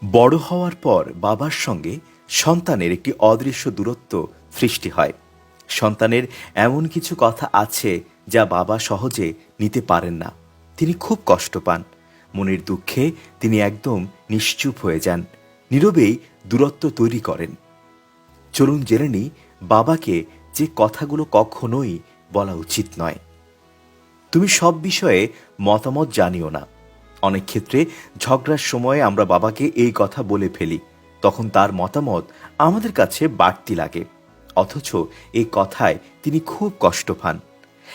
বড় হওয়ার পর বাবার সঙ্গে সন্তানের একটি অদৃশ্য দূরত্ব সৃষ্টি হয়। সন্তানের এমন কিছু কথা আছে যা বাবা সহজে নিতে পারেন না। তিনি খুব কষ্ট পান। মনের দুঃখে তিনি একদম নিশ্চুপ হয়ে যান, নীরবেই দূরত্ব তৈরি করেন। চলুন জেনে নিই বাবাকে যে কথাগুলো কখনোই বলা উচিত নয়। তুমি সব বিষয়ে মতামত জানিও না। অনেক ক্ষেত্রে ঝগড়ার সময় আমরা বাবাকে এই কথা বলে ফেলি, তখন তার মতামত আমাদের কাছে বাড়তি লাগে, অথচ এই কথায় তিনি খুব কষ্ট পান।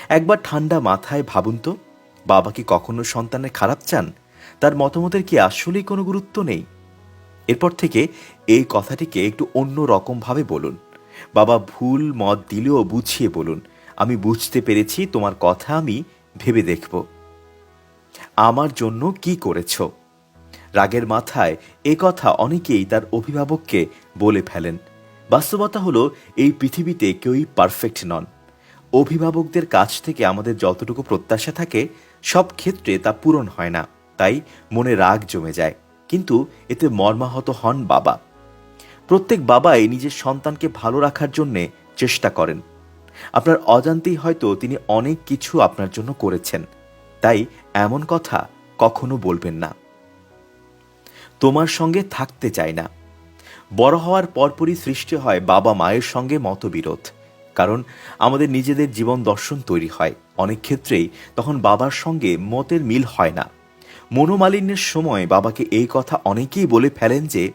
একবার ঠান্ডা মাথায় ভাবুন তো, বাবা কি কখনো সন্তানের খারাপ চান? তার মতামতের কি আসলেই কোনো গুরুত্ব নেই? এরপর থেকে এই কথাটিকে একটু অন্য রকমভাবে বলুন। বাবা ভুল মত দিলেও বুঝিয়ে বলুন, আমি বুঝতে পেরেছি, তোমার কথা আমি ভেবে দেখব। আমার জন্য কি করেছ? রাগের মাথায় এ কথা অনেকেই তার অভিভাবককে বলে ফেলেন। বাস্তবতা হলো এই পৃথিবীতে কেউই পারফেক্ট নন। অভিভাবকদের কাছ থেকে আমাদের যতটুকু প্রত্যাশা থাকে সব ক্ষেত্রে তা পূরণ হয় না, তাই মনে রাগ জমে যায়। কিন্তু এতে মর্মাহত হন বাবা। প্রত্যেক বাবাই নিজের সন্তানকে ভালো রাখার জন্যে চেষ্টা করেন। আপনার অজান্তেই হয়তো তিনি অনেক কিছু আপনার জন্য করেছেন, তাই এমন কথা কখনো বলবেন না। তোমার সঙ্গে থাকতে চাই না। বড় হওয়ার পরপরই সৃষ্টি হয় বাবা মায়ের সঙ্গে মতবিরোধ। কারণ আমাদের নিজেদের জীবন দর্শন তৈরি হয়। অনেক ক্ষেত্রেই তখন বাবার সঙ্গে মতের মিল হয় না। মনোমালিন্যের সময় বাবাকে এই কথা অনেকেই বলে ফেলেন যে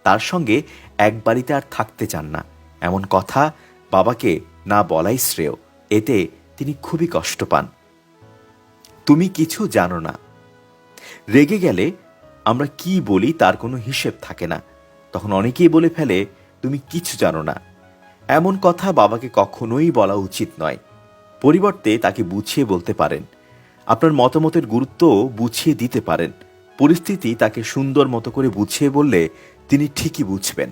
তার সঙ্গে এক বাড়িতে আর থাকতে চান না। এমন কথা বাবাকে না বলাই শ্রেয়, এতে তিনি খুবই কষ্ট পান। তুমি কিছু জানো না। রেগে গেলে আমরা কি বলি তার কোনো হিসেব থাকে না। তখন অনেকেই বলে ফেলে, তুমি কিছু জানো না। এমন কথা বাবাকে কখনোই বলা উচিত নয়। পরিবর্তে তাকে বুঝিয়ে বলতে পারেন। আপনার মতামতের গুরুত্ব বুঝিয়ে দিতে পারেন। পরিস্থিতি তাকে সুন্দর মতো করে বুঝিয়ে বললে তিনি ঠিকই বুঝবেন।